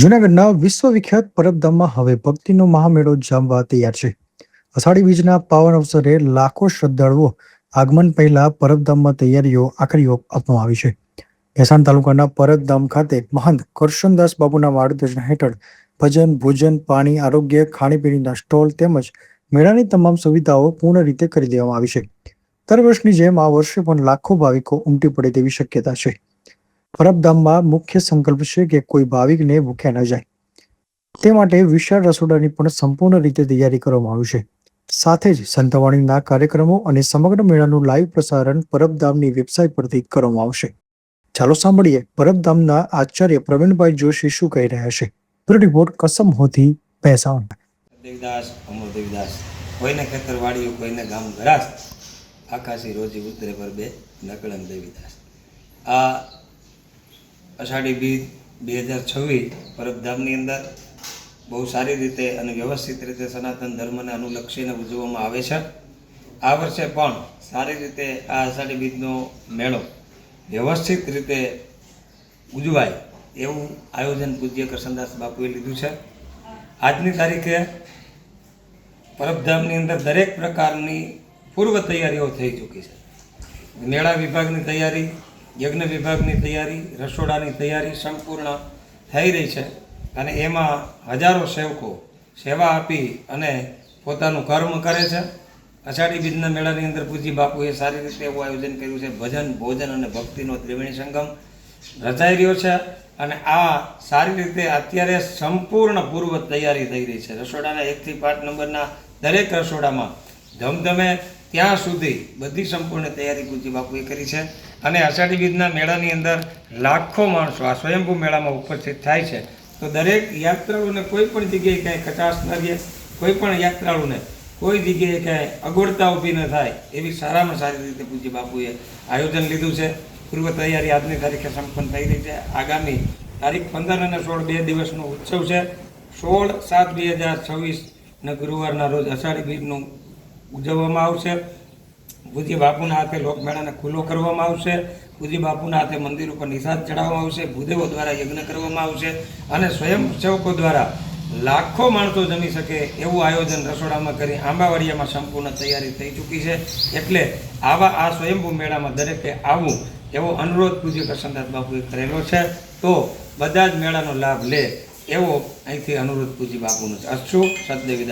જૂનાગઢના વિશ્વવિખ્યાત પરબધામમાં હવે ભક્તિનો મહામેળો જામવા તૈયાર છે. અષાઢી બીજના પાવન અવસરે લાખો શ્રદ્ધાળુઓ આગમન પહેલા પરબધામમાં તૈયારીઓ આખરી ઓપ આપવામાં આવી છે. ભેસાણ તાલુકાના પરબધામ ખાતે મહંત કરશનદાસ બાબુના માર્ગદર્શન હેઠળ ભજન, ભોજન, પાણી, આરોગ્ય, ખાણીપીણીના સ્ટોલ તેમજ મેળાની તમામ સુવિધાઓ પૂર્ણ રીતે કરી દેવામાં આવી છે. દર વર્ષની જેમ આ વર્ષે પણ લાખો ભાવિકો ઉમટી પડે તેવી શક્યતા છે. પરબધામમાં મુખ્ય સંકલ્પ છે કે કોઈ ભાવિકને ભૂખ્યા ન જાય તે માટે વિશાળ રસોડાની પણ સંપૂર્ણ રીતે તૈયારી કરવામાં આવી છે. સાથે જ સંતવાણીના કાર્યક્રમો અને સમગ્ર મેળાનું લાઈવ પ્રસારણ પરબધામની વેબસાઇટ પરથી કરવામાં આવશે. ચાલો સાંભળીએ પરબધામના આચાર્ય પ્રવીણભાઈ જોશી શું કહી રહ્યા છે. રિપોર્ટ કસમ હોતી ભેસાણ. દેવદાસ અમર દેવદાસ કોઈને ખેતરવાડીઓ કોઈને ગામ ગરાસ આકાશી રોજી ઉતરે પર બે નકળન દેવીદાસ. આ અષાઢી બીજ 2026 પરબધામની અંદર બહુ સારી રીતે અને વ્યવસ્થિત રીતે સનાતન ધર્મને અનુલક્ષીને ઉજવવામાં આવે છે. આ વર્ષે પણ સારી રીતે આ અષાઢી બીજનો મેળો વ્યવસ્થિત રીતે ઉજવાય એવું આયોજન પૂજ્ય કરશનદાસ બાપુએ લીધું છે. આજની તારીખે પરબધામની અંદર દરેક પ્રકારની પૂર્વ તૈયારીઓ થઈ ચૂકી છે. મેળા વિભાગની તૈયારી, યજ્ઞ વિભાગની તૈયારી, રસોડાની તૈયારી સંપૂર્ણ થઈ રહી છે અને એમાં હજારો સેવકો સેવા આપી અને પોતાનું કર્મ કરે છે. અષાઢી બીજના મેળાની અંદર પૂજ્ય બાપુએ સારી રીતે એવું આયોજન કર્યું છે. ભજન, ભોજન અને ભક્તિનો ત્રિવેણી સંગમ રચાઈ રહ્યો છે અને આ સારી રીતે અત્યારે સંપૂર્ણ પૂર્વ તૈયારી થઈ રહી છે. રસોડાના 1 થી 5 નંબરના દરેક રસોડામાં ધમધમે ત્યાં સુધી બધી સંપૂર્ણ તૈયારી પૂજ્ય બાપુએ કરી છે અને અષાઢી બીજના મેળાની અંદર લાખો માણસો આ સ્વયંભૂ મેળામાં ઉપસ્થિત થાય છે. તો દરેક યાત્રાળુને કોઈ પણ જગ્યાએ કાંઈ કચાશ ન રહે, કોઈ પણ યાત્રાળુને કોઈ જગ્યાએ કાંઈ અગવડતા ઊભી ન થાય એવી સારામાં સારી રીતે પૂજ્ય બાપુએ આયોજન લીધું છે. પૂર્વ તૈયારી આજની તારીખે સંપન્ન થઈ રહી છે. આગામી તારીખ 15 અને 16 2 દિવસનો ઉત્સવ છે. 16/7/2026 ગુરુવારના રોજ અષાઢી બીજનું ઉજવવામાં આવશે. પૂજ્ય બાપુના હાથે લોકમેળાને ખુલ્લો કરવામાં આવશે. પૂજ્ય બાપુના હાથે મંદિર ઉપર નિશાદ ચડાવવામાં આવશે. ભૂદેવો દ્વારા યજ્ઞ કરવામાં આવશે અને સ્વયંસેવકો દ્વારા લાખો માણસો જમી શકે એવું આયોજન રસોડામાં કરી આંબાવાડિયામાં સંપૂર્ણ તૈયારી થઈ ચૂકી છે. એટલે આવા આ સ્વયંભૂ મેળામાં દરેકે આવવું એવો અનુરોધ પૂજ્ય કરશનદાસ બાપુએ કરેલો છે. તો બધા જ મેળાનો લાભ લે એવો અહીંથી અનુરોધ પૂજ્ય બાપુનો છે. અચ્છું સતદેવીદાસ.